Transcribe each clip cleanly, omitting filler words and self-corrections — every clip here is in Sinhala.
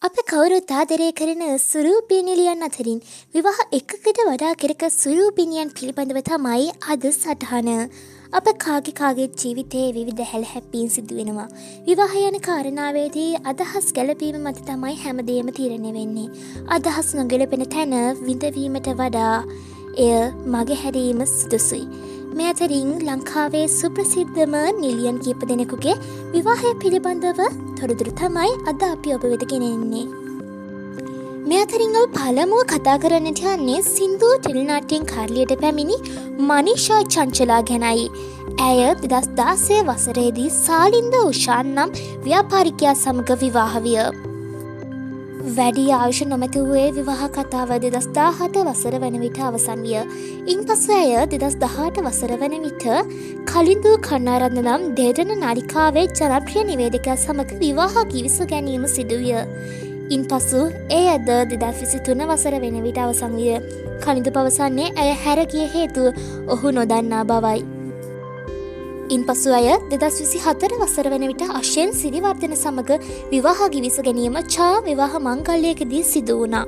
අප කවුරුත් ආදරය කරන සුරූපිනිලියන් අතරින් විවාහ එකකට වඩා කෙරක සුරූපිනියන් පිළිබඳව තමයි අද සටහන. අප කාගේ ජීවිතයේ විවිධ හැලහැප්පීම් සිදු වෙනවා. විවාහ යන කාරණාවේදී අදහස් ගැලපීම මත තමයි හැමදේම තීරණය වෙන්නේ. අදහස් නොගැලපෙන තැන විඳවීමට වඩා එය මගහැරීම සුදුසුයි. මේ අතරින් ලංකාවේ සුප්‍රසිද්ධම නිලියන් කීප දෙනෙකුගේ විවාහය පිළිබඳව තොරතුරු තමයි අද අපි ඔබ වෙත ගෙනෙන්නේ. මේ අතරින් ඔබ පළමුව කතා කරන්නට යන්නේ සින්දු ටෙලිනාට්‍යයෙන් කාර්ලියට පැමිණි මනිෂා චංචලා ගැනයි. ඇය 2016 වසරේදී සාලින්ද උෂාන් නම් ව්‍යාපාරිකයා සමග විවාහ විය. වැඩි ආයුෂ නොමැතිවූ විවාහ කතාව 2017 වසර වන විට අවසන් විය. ඉන්පසු ඇය 2018 වසර වන විට කලින්දු කන්නාරත්න නම් දෙදෙන නාලිකාවේ ජනප්‍රිය නිවේදකයා සමග විවාහ කිවිසු ගැනීම සිදු විය. ඉන්පසු එය අද 2023 වසර වෙන විට අවසන් විය. කලින්දු පවසන්නේ ඇය හැර ගිය හේතුව ඔහු නොදන්නා බවයි. ඉන්පසු අය 2024 වසර වන විට අශෙන් සිරිවර්ධන සමග විවාහ කිවිසු ගැනීම ඡා විවාහ මංගල්‍යයකදී සිදු වුණා.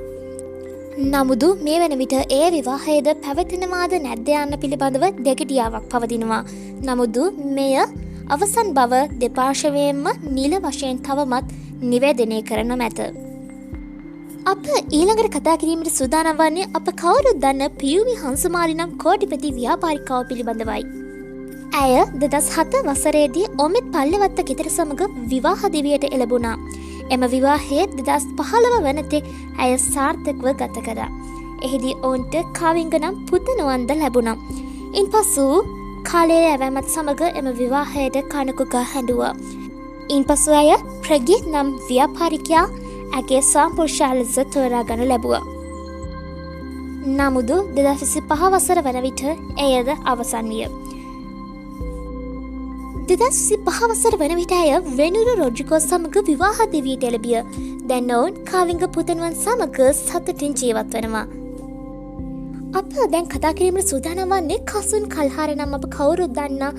නමුදු මේ වන විට ඒ විවාහයද පැවැතෙනවාද නැද්ද යන්න පිළිබඳව දෙගටියාවක් පවතිනවා. නමුදු මෙය අවසන් බව දෙපාර්ශවයෙන්ම නිල වශයෙන් තවමත් නිවේදනය කරන මැත. අප ඊළඟට කතා කිරීමට සූදානම් වන්නේ අප කවුරුත් දන්න පියුමි හංසමාලි නම් කෝටිපති ව්‍යාපාරිකාව පිළිබඳවයි. ඇය 2007 වසරේදී ඔමෙත් පල්ලෙවත්ත ගෙදර සමග විවාහ දිවියට එළඹුණා. එම විවාහයේ 2015 වනතෙක් ඇය සාර්ථකව ගත කරා. එහිදී ඔවුන්ට කාවිංග නම් පුතණුවන්ද ලැබුණා. ඉන්පසු කාලයේ ඇවෑමත් සමග එම විවාහයට කනකු ගහ හැඬුවා. ඉන්පසු ඇය ප්‍රගීත් නම් ව්‍යාපාරිකයා ඇගේ සම්පුරුෂයා ලෙස තෝරාගනු ලැබුවා. නමුදු 2025 වසර වන විට එයද අවසන් විය. 2025 වසර වන විට ඇය වෙනුරු රොඩ්රිගෝ සමග විවාහ දිවියට එළඹිය. දැන් ඔවුන් කාවිංග පුතණුවන් සමග සතුටින් ජීවත් වනවා. අප දැන් කතා කිරීමට සූදානම් වන්නේ කසුන් කල්හාර නම් අප කවුරුත් දන්නා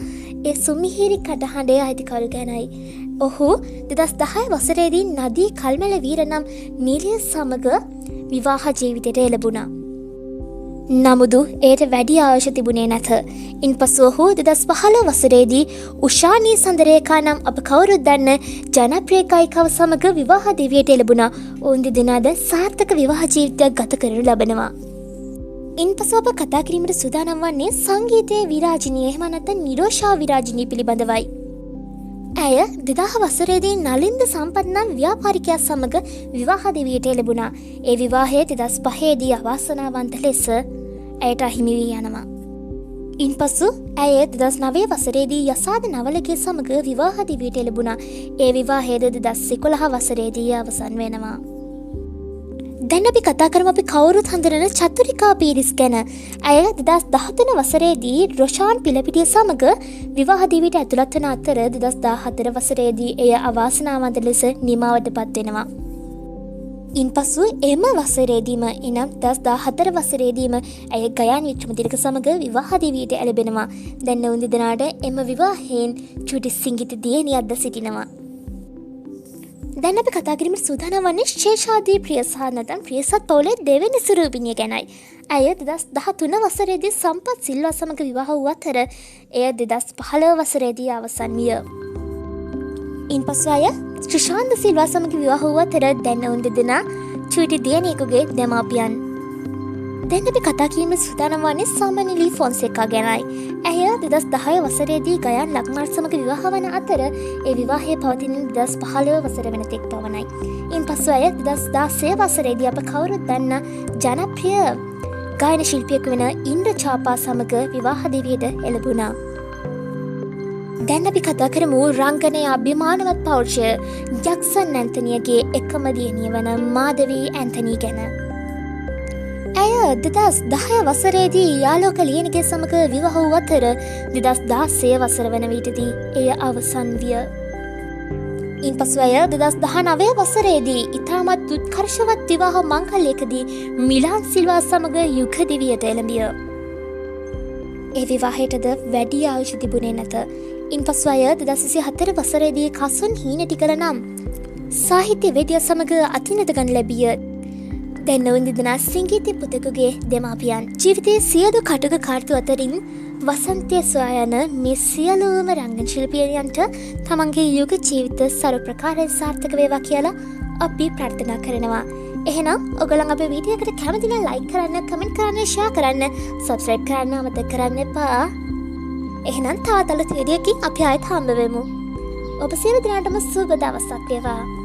ඒ සුමිහිරි කටහඬේ අයිතිකරු ගැනයි. ඔහු 2010 වසරේදී නදී කල්මැල වීර නම් නිලිය සමග විවාහ ජීවිතයට එළඹුණා. නමුදු එයට වැඩි ආයුෂ තිබුණේ නැත. ඉන්පසු ඔහු 2015 වසරේදී උෂානී සඳරේකා නම් අප කවුරුත් දන්න ජනප්‍රිය ගායිකාව සමග විවාහ දිවියට එළඹුණා. ඔවුන් දෙදෙනාද සාර්ථක විවාහ ජීවිතයක් ගත කරනු ලබනවා. ඉන්පසු අප කතා කිරීමට සූදානම් වන්නේ සංගීතයේ විරාජිනිය එහෙම නැත්නම් නිරෝෂා විරාජිනිය පිළිබඳවයි. ඇය 2000 වසරේදී නලින්ද සම්පත් නම් ව්‍යාපාරිකයා සමග විවාහ දිවියට එළඹුණා. ඒ විවාහය 2005 දී අවාසනාවන්ත ලෙස ඇයට අහිමි වී යනවා. ඉන්පසු ඇය 2009 වසරේදී යසාද නවලගේ සමග විවාහ දිවියට එළඹුණා. ඒ විවාහයද 2011 වසරේදී අවසන් වෙනවා. දැන් අපි කතා කරමු අපි කවුරුත් හඳුනන චතුරිකා පීරිස් ගැන. ඇය 2013 වසරේදී රොෂාන් පිලපිටිය සමග විවාහ දිවියට ඇතුළත් වන අතර 2014 වසරේදී එය අවාසනාවන්ත ලෙස නිමාවට පත් වෙනවා. ඉන්පසු එම වසරේදීම එනම් 2014 වසරේදීම ඇය ගයාන් වික්‍රමතිලක සමග විවාහ දිවියට එළඹෙනවා. දැන් ඔවුන් දෙදෙනාට එම විවාහයෙන් චුටි සිංගිත දියණියක්ද සිටිනවා. දැන් අපි කතා කිරීමට සූදානම් වන්නේ ශේෂාදී ප්‍රියසාද නැත්නම් ප්‍රියසත් පවුලේ දෙවෙනි සුරූපිනිය ගැනයි. ඇය 2013 වසරේදී සම්පත් සිල්වා සමග විවාහ වූ අතර එය 2015 වසරේදී අවසන් විය. ඉන්පසු ඇය ශ්‍රීශාන්ත සිල්වා සමග විවාහ වූ අතර දැන් ඔවුන් දෙදෙනා චූටි දියණියෙකුගේ දෙමාපියන්. දැන් අපි කතා කිරීමට සූදානම් වන්නේ සමනිලි ෆොන්සේකා ගැනයි. ඇය 2010 වසරේදී ගයාන් ලක්මාල් සමග විවාහ වන අතර ඒ විවාහය පවතින 2015 වසර වෙනතෙක් පමණයි. ඉන්පසු ඇය 2016 වසරේදී අප කවුරුත් දන්න ජනප්‍රිය ගායන ශිල්පියෙකු වෙන ඉන්ද්‍ර චාපා සමග විවාහ දිවියට එළඹුණා. දැන් අපි කතා කරමු රංගනයේ අභිමානවත් පෞරුෂය ජැක්සන් ඇන්තනියගේ එකම දියණිය වන මාධවී ඇන්තනී ගැන. ඇය 2010 වසරේදී යාලෝක ලියනගේ සමග විවාහ වූ අතර 2016 වසර වන විටදී එය අවසන් විය. ඉන්පසු ඇය 2019 වසරේදී ඉතාමත් උත්කර්ෂවත් විවාහ මංගල්‍යයකදී මිලාන් සිල්වා සමග යුග දිවියට එළඹිය. ඒ විවාහයටද වැඩි ආයුෂ තිබුණේ නැත. ඉන්පසු අය 2024 වසරේදී කසුන් හීනටිකර නම් සාහිත්‍ය වේදිය සමඟ අතිනත ගන ලැබිය දැන් නොවින්දිදනා සිංගීති පුතකුගේ දෙමාපියන් ජීවිතයේ සියලු කටුක කාර්තු අතරින් වසන්තය සොයා යන මේ සියලුම රංගන ශිල්පියන්ට තමන්ගේ යුග ජීවිත සරු ප්‍රකාරයෙන් සාර්ථක වේවා කියලා අපි ප්‍රාර්ථනා කරනවා. එහෙනම් ඔයගොල්ලන් අපේ වීඩියෝ එකට කැමති නම් ලයික් කරන්න, කමෙන්ට් කරන්න, ෂෙයා කරන්න, සබ්ස්ක්‍රයිබ් කරන්න අමතක කරන්න එපා. එහෙනම් තවත් අලුත් වීඩියෝකින් අපි ආයෙත් හම්බ වෙමු. ඔබ සියලු දෙනාටම සුබ දවසක් වේවා.